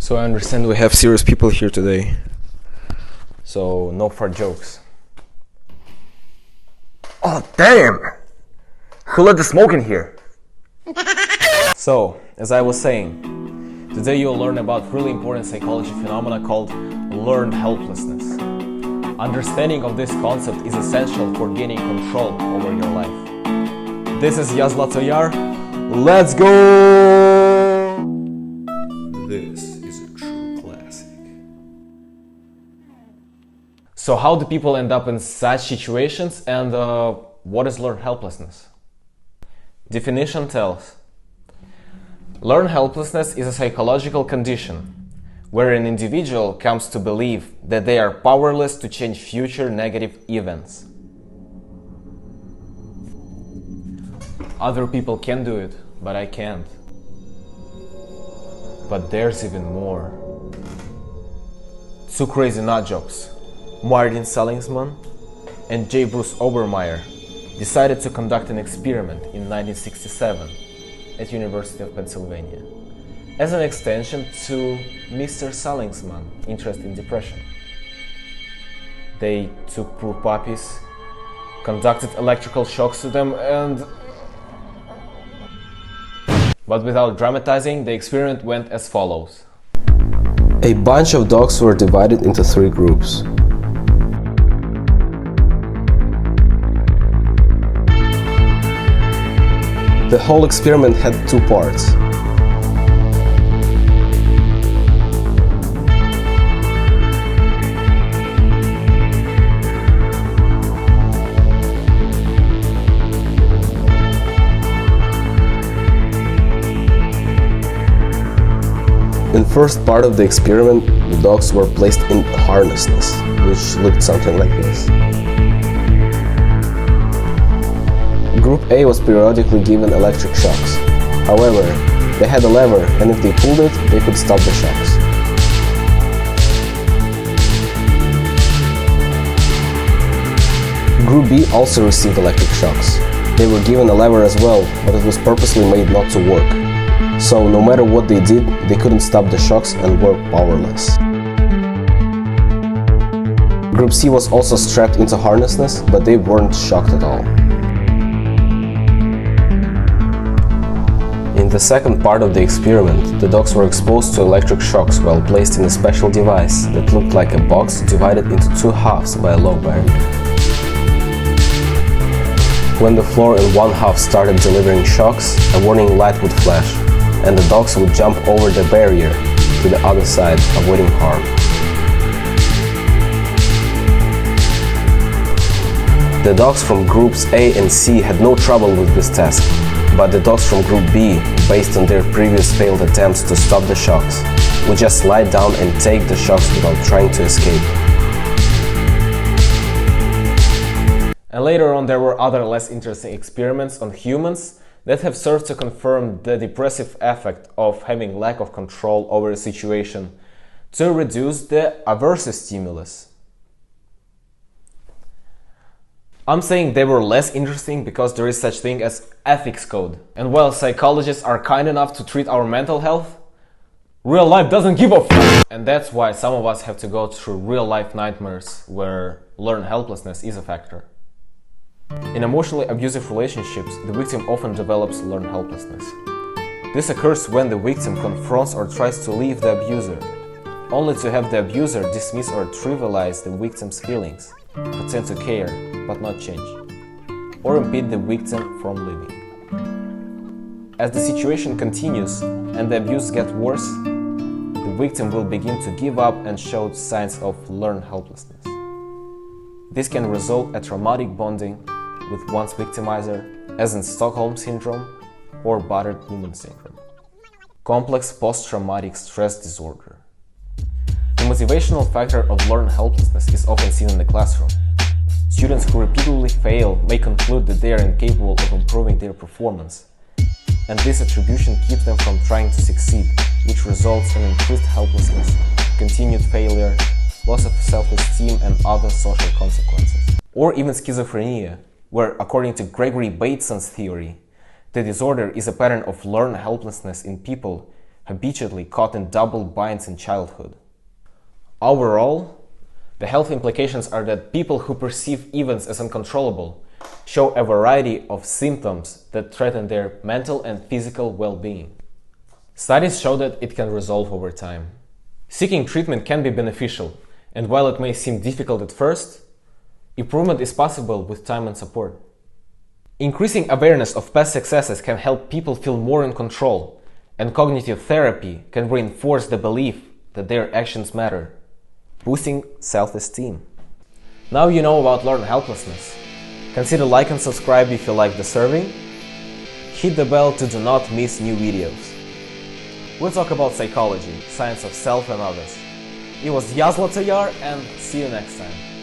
So I understand we have serious people here today. So no fart jokes. Oh damn! Who let the smoke in here? So, as I was saying, today you'll learn about really important psychology phenomena called learned helplessness. Understanding of this concept is essential for gaining control over your life. This is Yazla Toyar. Let's go! This is a true classic. So how do people end up in such situations, and what is learned helplessness? Definition tells: learned helplessness is a psychological condition where an individual comes to believe that they are powerless to change future negative events. Other people can do it, but I can't. But there's even more. Two crazy nutjobs, Martin Seligman and J. Bruce Obermeyer, decided to conduct an experiment in 1967 at University of Pennsylvania as an extension to Mr. Seligman's interest in depression. They took poor puppies, conducted electrical shocks to them, but without dramatizing, the experiment went as follows. A bunch of dogs were divided into 3 groups. The whole experiment had 2 parts. In the first part of the experiment, the dogs were placed in harnesses, which looked something like this. Group A was periodically given electric shocks. However, they had a lever, and if they pulled it, they could stop the shocks. Group B also received electric shocks. They were given a lever as well, but it was purposely made not to work. So, no matter what they did, they couldn't stop the shocks and were powerless. Group C was also strapped into harnesses, but they weren't shocked at all. In the second part of the experiment, the dogs were exposed to electric shocks while placed in a special device that looked like a box divided into 2 halves by a low barrier. When the floor in one half started delivering shocks, a warning light would flash, and the dogs would jump over the barrier to the other side, avoiding harm. The dogs from groups A and C had no trouble with this task, but the dogs from group B, based on their previous failed attempts to stop the shocks, would just lie down and take the shocks without trying to escape. And later on there were other less interesting experiments on humans that have served to confirm the depressive effect of having lack of control over a situation to reduce the aversive stimulus. I'm saying they were less interesting because there is such thing as ethics code. And while psychologists are kind enough to treat our mental health, real life doesn't give a f***. And that's why some of us have to go through real life nightmares where learned helplessness is a factor. In emotionally abusive relationships, the victim often develops learned helplessness. This occurs when the victim confronts or tries to leave the abuser, only to have the abuser dismiss or trivialize the victim's feelings, pretend to care but not change, or impede the victim from leaving. As the situation continues and the abuse gets worse, the victim will begin to give up and show signs of learned helplessness. This can result in traumatic bonding with one's victimizer, as in Stockholm Syndrome or battered woman syndrome. Complex post-traumatic stress disorder. The motivational factor of learned helplessness is often seen in the classroom. Students who repeatedly fail may conclude that they are incapable of improving their performance, and this attribution keeps them from trying to succeed, which results in increased helplessness, continued failure, loss of self-esteem, and other social consequences. Or even schizophrenia, where, according to Gregory Bateson's theory, the disorder is a pattern of learned helplessness in people habitually caught in double binds in childhood. Overall, the health implications are that people who perceive events as uncontrollable show a variety of symptoms that threaten their mental and physical well-being. Studies show that it can resolve over time. Seeking treatment can be beneficial, and while it may seem difficult at first, improvement is possible with time and support. Increasing awareness of past successes can help people feel more in control, and cognitive therapy can reinforce the belief that their actions matter, boosting self-esteem. Now you know about learned helplessness. Consider like and subscribe if you like the serving. Hit the bell to do not miss new videos. We'll talk about psychology, science of self and others. It was Yazla Tayar, and see you next time.